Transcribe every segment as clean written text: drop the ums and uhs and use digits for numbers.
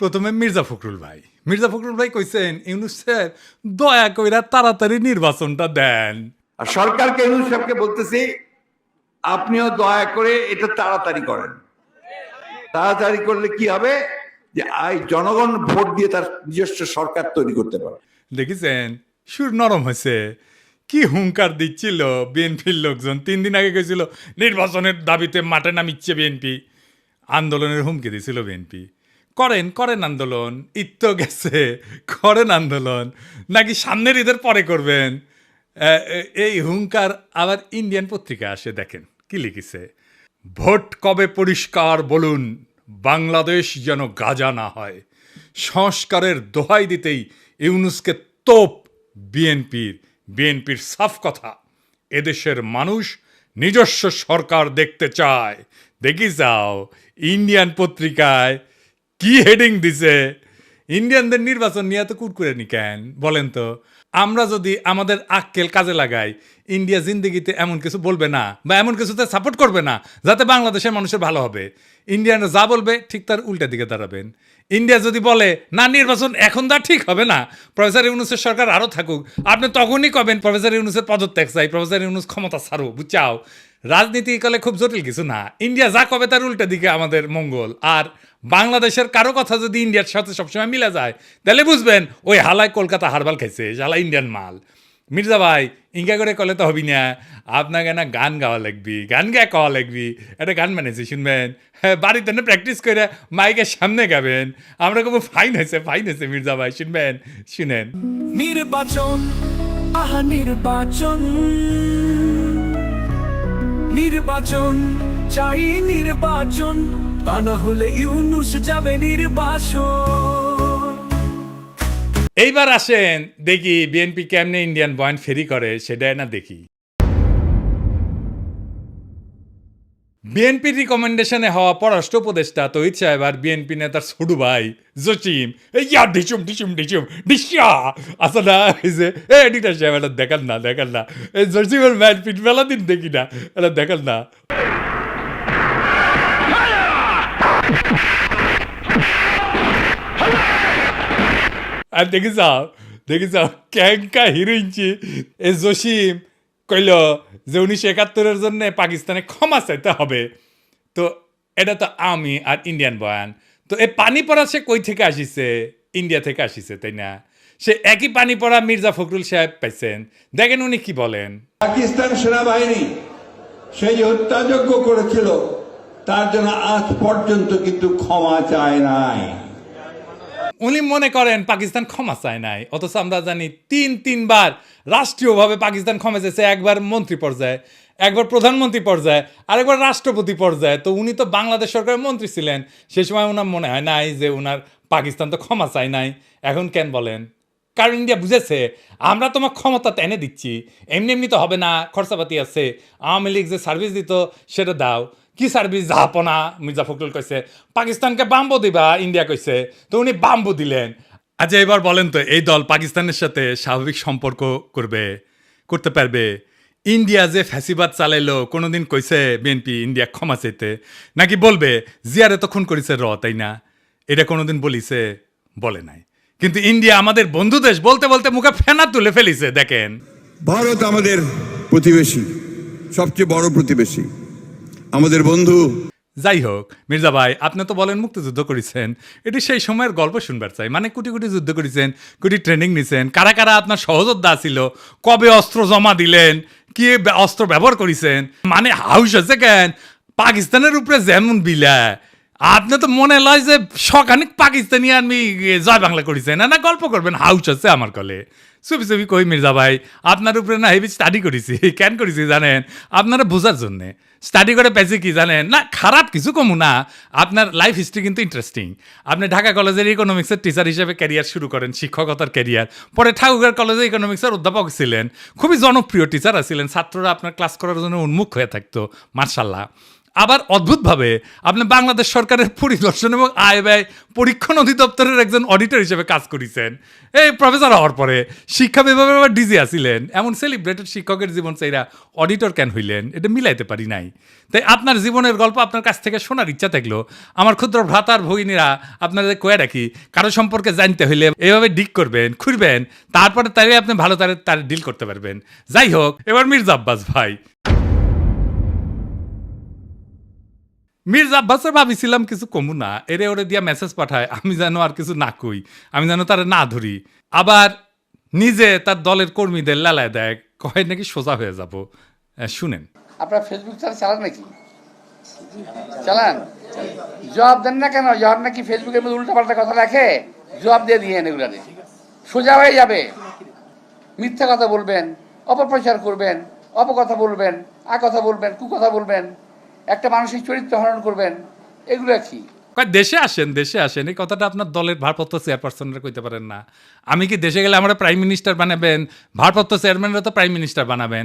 প্রথমে মির্জা ফখরুল ভাই কইছেন ইউনূস সাহেব দয়া কইরা তাড়াতাড়ি নির্বাচনটা দেন। আর সরকারকে ইউনূস সাহেবকে বলতেছি আপনিও দয়া করে এটা তাড়াতাড়ি করেন। তাড়াতাড়ি করলে কি হবে যে জনগণ ভোট দিয়ে তার নিজস্ব সরকার তৈরি করতে পারে। দেখেছেন সুর নরম হয়েছে, কি হুঙ্কার দিচ্ছিল বিএনপির লোকজন। 3 দিন আগে গেছিল নির্বাচনের দাবিতে মাঠে নামিচ্ছে বিএনপি, আন্দোলনের হুমকি দিছিল বিএনপি। করেন আন্দোলন, ঈদ তো গেছে, করেন আন্দোলন, নাকি সামনের ঈদের পরে করবেন। এই হুঙ্কার আবার ইন্ডিয়ান পত্রিকা আসে, দেখেন কি লিখেছে, ভোট কবে পরিষ্কার বলুন, বাংলাদেশ যেন গাজা না হয়, সংস্কারের দোহাই দিতেই ইউনূসকে তোপ বিএনপির সাফ কথা, এদেশের মানুষ নিজস্ব সরকার দেখতে চায়। দেখি যাও ইন্ডিয়ান পত্রিকায় কি হেডিং দিছে। ইন্ডিয়ানদের নির্বাচন নিয়ে তো কুরকুরেনি কেন বলেন তো? আমরা যদি আমাদের আক্কেল কাজে লাগাই, ইন্ডিয়া জিন্দিগিতে এমন কিছু বলবে না বা এমন কিছুতে সাপোর্ট করবে না যাতে বাংলাদেশের মানুষের ভালো হবে। ইন্ডিয়ানরা যা বলবে ঠিক তার উল্টা দিকে দাঁড়াবেন। ইন্ডিয়া যদি বলে না নির্বাচন এখন তা ঠিক হবে না, প্রফেসর ইউনূসের সরকার আরও থাকুক, আপনি তখনই কবেন প্রফেসর ইউনূসের পদত্যাগ চাই, প্রফেসর ইউনূস ক্ষমতা ছাড়ো, বুঝাও। রাজনীতি কালে খুব জটিল কিছু না, ইন্ডিয়া যা কবে তার উল্টা দিকে আমাদের মঙ্গল। আর বাংলাদেশের কারো কথা যদি ইন্ডিয়ার সাথে সবসময় মিলে যায় তাহলে বুঝবেন ওই হালায় কলকাতা হারবাল খাইছে, হালা ইন্ডিয়ান মাল। মির্জা ভাই ইঙ্গা করে কলে তো হবি না, আপনাকে না গান গাওয়া লাগবি, গান গা কওয়া লাগবি। একটা গান বানিয়েছি শুনবেন, হ্যাঁ বাড়িতে না প্র্যাকটিস করে মাইকের সামনে গাবেন। আমরা কব ফাইন হয়েছে মির্জা ভাই, শুনবেন, শুনেন। নির্বাচন, আহা নির্বাচন, নির্বাচন চাই নির্বাচন, তা না হলে ইউনূস যাবে নির্বাসন। এইবার আসেন দেখি বিএনপি কেমনে ইন্ডিয়ান বয়ান ফেরি করে, সেটাই না দেখি। বিএনপির রিকমেন্ডেশনে হওয়া পররাষ্ট্র উপদেষ্টা তহিদ সাহেব আর বিএনপি নেতার ছোট ভাই জসিম ইয়া ডিসুম ডিসা আসা না হয়েছে এডিটার সাহেব, এটা দেখান না এই জসিমের ম্যান পিট মেলা দিন দেখি না, এটা দেখান না। আর দেখি যাও ক্যাঙ্কা হিরোইনছি এই জসিম কইল যে 1971-এর জন্য পাকিস্তানে ক্ষমা চাইতে হবে। তো এটা তো আমি আর ইন্ডিয়ান বয়ান। তো এই পানি পড়া সে কই থেকে আসিছে? ইন্ডিয়া থেকে আসিছে, তাই না? সে একই পানি পড়া মির্জা ফখরুল সাহেব পাইছেন, দেখেন উনি কি বলেন। পাকিস্তান সেনাবাহিনী সে যে হত্যাযজ্ঞ করেছিল তার জন্য আজ পর্যন্ত কিন্তু ক্ষমা চায় নাই। উনি মনে করেন পাকিস্তান ক্ষমা চায় নাই, অথচ আমরা জানি তিনবার রাষ্ট্রীয়ভাবে পাকিস্তান ক্ষমা চেয়েছে। একবার মন্ত্রী পর্যায়ে, একবার প্রধানমন্ত্রী পর্যায়ে, আরেকবার রাষ্ট্রপতি পর্যায়ে। তো উনি তো বাংলাদেশ সরকারের মন্ত্রী ছিলেন, সে সময় ওনার মনে হয় নাই যে ওনার পাকিস্তান তো ক্ষমা চায় নাই। এখন কেন বলেন? কারণ ইন্ডিয়া বুঝেছে আমরা তোমার ক্ষমতা টেনে দিচ্ছি, এমনি তো হবে না, খরচাপাতি আছে। আওয়ামী লীগ যে সার্ভিস দিত সেটা দাও। কি সার্ভিস? জাহাপনা। মির্জা ফখরুল কইছে পাকিস্তানকে বাম্বু দিবা, ইন্ডিয়া কইছে, তো উনি বাম্বু দিলেন। আচ্ছা এবার বলেন তো এই দল পাকিস্তানের সাথে স্বাভাবিক সম্পর্ক করতে পারবে? ইন্ডিয়া যে ফ্যাসিবাদ চালাইলো কোনোদিন কইছে বিএনপি ইন্ডিয়া ক্ষমা চাইতে? নাকি বলবে জিয়ারে তো খুন করেছে তাই না? এটা কোনোদিন বলিছে? বলে নাই। কিন্তু ইন্ডিয়া আমাদের বন্ধু দেশ বলতে বলতে মুখে ফেনা তুলে ফেলিছে। দেখেন ভারত আমাদের প্রতিবেশী, সবচেয়ে বড় প্রতিবেশী, আমাদের বন্ধু। যাই হোক মির্জা ভাই, আপনি তো বলেন মুক্তিযুদ্ধ করেছেন, এটি সেই সময়ের গল্প শুনবার চাই। মানে কোটি যুদ্ধ করেছেন, কোটি ট্রেনিং নিছেন, কারা আপনার সহযোদ্ধা ছিল, কবে অস্ত্র জমা দিলেন, কি অস্ত্র ব্যবহার করেছেন, মানে হাউস আছে কেন পাকিস্তানের উপরে যেমন বিলা। আপনি তো মনে লয় যে সখানিক পাকিস্তানি আমি জয় বাংলা করেছেন, না গল্প করবেন, হাউস আছে আমার কলে। চুপি কই মির্জা ভাই, আপনার উপরে না হেভি স্টাডি করেছি। কেন করেছি জানেন? আপনারা বোঝার জন্যে স্টাডি করে পেয়েছি কি জানেন? না খারাপ কিছু কমু না, আপনার লাইফ হিস্ট্রি কিন্তু ইন্টারেস্টিং। আপনি ঢাকা কলেজের ইকোনমিক্সের টিচার হিসেবে ক্যারিয়ার শুরু করেন, শিক্ষকতার ক্যারিয়ার। পরে ঠাকুরগাঁও কলেজে ইকোনমিক্সের অধ্যাপক ছিলেন, খুবই জনপ্রিয় টিচার ছিলেন, ছাত্ররা আপনার ক্লাস করার জন্য উন্মুখ হয়ে থাকতো, মার্শাল্লাহ। আবার অদ্ভুতভাবে আপনি বাংলাদেশ সরকারের পরিদর্শন এবং আয় ব্যয় পরীক্ষণ অধিদপ্তরের একজন অডিটর হিসেবে কাজ করেছেন। এই প্রফেসর হওয়ার পরে শিক্ষা বিভাগের আবার ডিজি আসিলেন। এমন সেলিব্রেটেড শিক্ষকের জীবন চাইরা অডিটর কেন হইলেন, এটা মিলাইতে পারি নাই। তাই আপনার জীবনের গল্প আপনার কাছ থেকে শোনার ইচ্ছা থাকলো আমার ক্ষুদ্র ভ্রাতার ভগিনীরা আপনাদের কয়ে রাখি, কারো সম্পর্কে জানতে হইলে এভাবে ডিক করবেন, খুঁড়বেন, তারপরে তাই আপনি ভালো তার ডিল করতে পারবেন। যাই হোক, এবার মির্জা আব্বাস ভাই। মির্জা আব্বাসের ভাবিছিলাম কিছু কমু না, এরে ওরে দিয়া মেসেজ পাঠায় আমি যেন আর কিছু না কই, আমি যেন তারা না ধরি। আবার নিজে তার দলের কর্মীদের লালায় দেয়, কয় নাকি সোজা হয়ে যাব। শুনেন, আপনার ফেসবুক চালান নাকি? চালান, জবাব দেন না কেন? যার নাকি ফেসবুকের মধ্যে উল্টাপাল্টা কথা রাখে, জবাব দিয়ে দিয়ে এগুলো সোজা হয়ে যাবে। মিথ্যা কথা বলবেন, অপপ্রচার করবেন, অপকথা বলবেন, কথা বলবেন, কুকথা বলবেন, একটা মানসিক চরিত্র হরণ করবেন, এগুলো কি? দেশে আসেন, এই কথাটা আপনার দলের ভারপ্রাপ্ত চেয়ারপারসনরা কইতে পারেন না? আমি কি দেশে গেলে আমরা প্রাইম মিনিস্টার বানাবেন, ভারপ্রাপ্ত চেয়ারম্যানরা তো প্রাইম মিনিস্টার বানাবেন,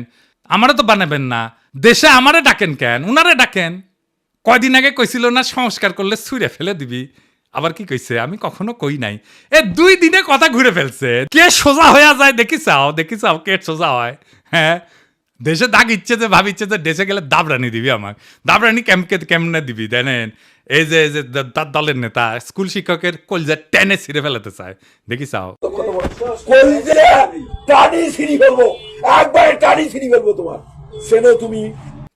আমারা তো বানাবেন না। দেশে আমারে ডাকেন কেন? উনারে ডাকেন। কয়দিন আগে কইছিল না সংস্কার করলে ছুঁড়ে ফেলে দিবি, আবার কি কইছে? আমি কখনো কই নাই। 2 দিনে কথা ঘুরে ফেলছে। কে সোজা হয়ে যায় দেখি চাও কে সোজা হয়? হ্যাঁ, দেশে দাগ ইচ্ছে যে ভাবিচ্ছে যে দেশে গেলে দাবরানি দিবি, আমার দাবরানি কেমনে দিবি জানেন? এই যে তার দলের নেতা স্কুল শিক্ষকের কলজা টেনে ছিঁড়ে ফেলাতে চায়, দেখি চাও।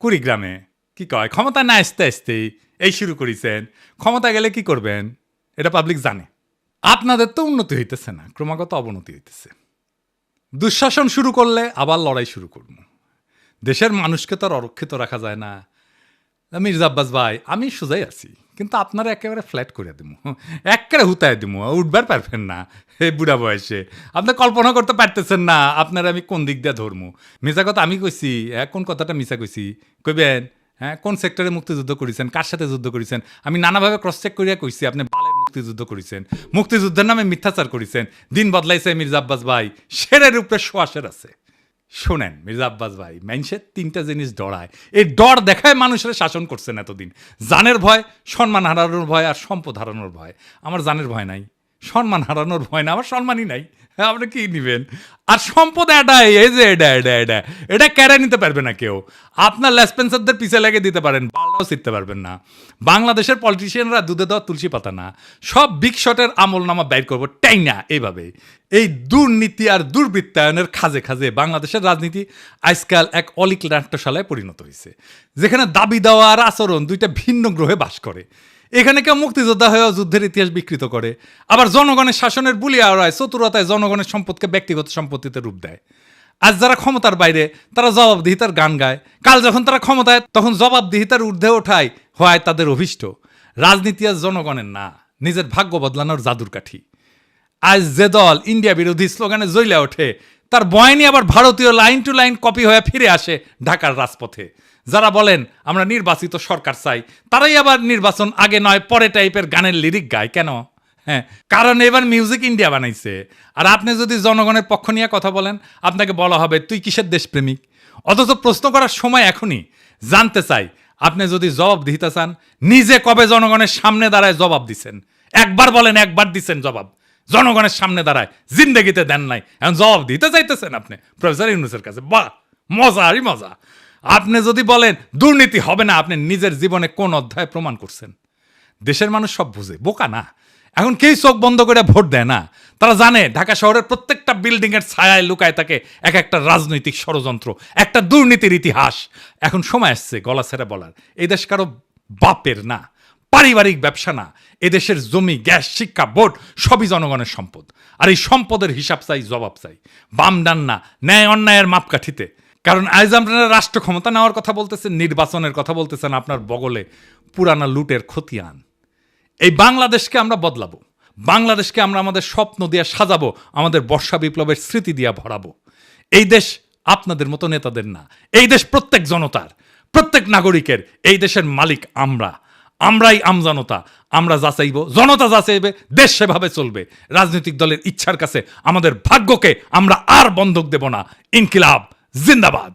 কুড়িগ্রামে কি কয়, ক্ষমতা না আসতে আসতেই এই শুরু করেছেন। ক্ষমতা গেলে কি করবেন এটা পাবলিক জানে। আপনাদের তো উন্নতি হইতেছে না, ক্রমাগত অবনতি হইতেছে। দুঃশাসন শুরু করলে আবার লড়াই শুরু করব। দেশের মানুষকে তো আর অরক্ষিত রাখা যায় না। মির্জা আব্বাস ভাই, আমি সোজাই আছি, কিন্তু আপনারা একেবারে ফ্ল্যাট করে দিব, একেবারে হুতায় দিব, উঠবার পারবেন না। এই বুড়া বয়সে আপনি কল্পনা করতে পারতেছেন না আপনারা আমি কোন দিক দিয়ে ধরবো। মিশা কথা আমি কইছি, কোন কথাটা মিশা কইছি কইবেন? হ্যাঁ, কোন সেক্টরে মুক্তিযুদ্ধ করেছেন, কার সাথে যুদ্ধ করেছেন? আমি নানাভাবে ক্রস চেক করিয়া কইছি আপনি বালের মুক্তিযুদ্ধ করেছেন, মুক্তিযুদ্ধের নামে মিথ্যাচার করেছেন। দিন বদলাইছে মির্জা আব্বাস ভাই, শেরের উপরে শোয়াশের আছে। শোনেন মির্জা আব্বাস ভাই, মানুষের 3টা জিনিস ডরায়, এই ডর দেখায় মানুষের শাসন করছেন এতদিন। জানের ভয়, সম্মান হারানোর ভয়, আর সম্পদ হারানোর ভয়। আমার জানের ভয় নাই, সম্মান হারানোর ভয় না, আমার সম্মানই নাই। হ্যাঁ, আপনি কি নিবেন? আর সম্পদ এই যে এটা কেড়ে নিতে পারবে না কেউ। আপনার লেসপেন্সারদের পিছে লেগে দিতে পারেন, বালটাও ছিটতে পারবেন না। বাংলাদেশের পলিটিশিয়ানরা দুধে দেওয়া তুলসী পাতা না, সব বিগ শটের আমল নামা বাইর করবো টাই না। এইভাবে এই দুর্নীতি আর দুর্বৃত্তায়নের খাজে খাজে বাংলাদেশের রাজনীতি আজকাল এক অলিক নাট্যশালায় পরিণত হয়েছে, যেখানে দাবি দেওয়া আর আচরণ 2টা ভিন্ন গ্রহে বাস করে। এখানে কেউ মুক্তিযোদ্ধা হয়েও যুদ্ধের ইতিহাস বিকৃত করে, আবার জনগণের শাসনের বুলি আওড়ায় চতুরতায় জনগণের সম্পদকে ব্যক্তিগত সম্পত্তিতে রূপ দেয়। আজ যারা ক্ষমতার বাইরে তারা জবাবদিহিতার গান গায়, কাল যখন তারা ক্ষমতায় তখন জবাবদিহিতার ঊর্ধ্বে ওঠায় হয় তাদের অভিষ্ট। রাজনীতি আজ জনগণের না, নিজের ভাগ্য বদলানোর জাদুর কাঠি। আজ যে দল ইন্ডিয়া বিরোধী স্লোগানে জ্বলে ওঠে, তার বয়ানি আবার ভারতীয় লাইন টু লাইন কপি হয়ে ফিরে আসে ঢাকার রাজপথে। যারা বলেন আমরা নির্বাচিত সরকার চাই, তারাই আবার নির্বাচন আগে নয় পরে টাইপের গানের লিরিক গায়। কেন? হ্যাঁ, কারণ এবার মিউজিক ইন্ডিয়া বানাইছে। আর আপনি যদি জনগণের পক্ষ নিয়ে কথা বলেন, আপনাকে বলা হবে তুই কিসের দেশপ্রেমিক। অথচ প্রশ্ন করার সময় এখনই। জানতে চাই, আপনি যদি জবাব দিতে চান, নিজে কবে জনগণের সামনে দাঁড়ায় জবাব দিছেন? একবার বলেন, একবার দিচ্ছেন জবাব? জনগণের সামনে দাঁড়ায় জিন্দেগিতে দেন নাই, এখন জবাব দিতে চাইতেছেন আপনি প্রফেসর ইউনূসের কাছে। বাহ, মজারই মজা। আপনি যদি বলেন দুর্নীতি হবে না, আপনি নিজের জীবনে কোন অধ্যায় প্রমাণ করছেন? দেশের মানুষ সব বুঝে, বোকা না। এখন কেউ চোখ বন্ধ করে ভোট দেয় না। তারা জানে ঢাকা শহরের প্রত্যেকটা বিল্ডিং এর ছায়ায় লুকায় থাকে এক একটা রাজনৈতিক ষড়যন্ত্র, একটা দুর্নীতির ইতিহাস। এখন সময় আসছে গলা ছেড়ে বলার, এই দেশ কারো বাপের না, পারিবারিক ব্যবসা না। এদেশের জমি, গ্যাস, শিক্ষা, ভোট সবই জনগণের সম্পদ। আর এই সম্পদের হিসাব চাই, জবাব চাই, বাম ডান না, ন্যায় অন্যায়ের মাপকাঠিতে। কারণ আজ আপনারা রাষ্ট্র ক্ষমতা নেওয়ার কথা বলতেছেন, নির্বাচনের কথা বলতেছেন, আপনার বগলে পুরানা লুটের খতিয়ান। এই বাংলাদেশকে আমরা বদলাবো, বাংলাদেশকে আমরা আমাদের স্বপ্ন দিয়ে সাজাবো, আমাদের বর্ষা বিপ্লবের স্মৃতি দিয়ে ভরাবো। এই দেশ আপনাদের মতো নেতাদের না, এই দেশ প্রত্যেক জনতার, প্রত্যেক নাগরিকের। এই দেশের মালিক আমরাই আমজনতা। আমরা যাচাইব, জনতা যাচাইবে, দেশ সেভাবে চলবে। রাজনৈতিক দলের ইচ্ছার কাছে আমাদের ভাগ্যকে আমরা আর বন্ধক দেব না। ইনকিলাব জিন্দাবাদ।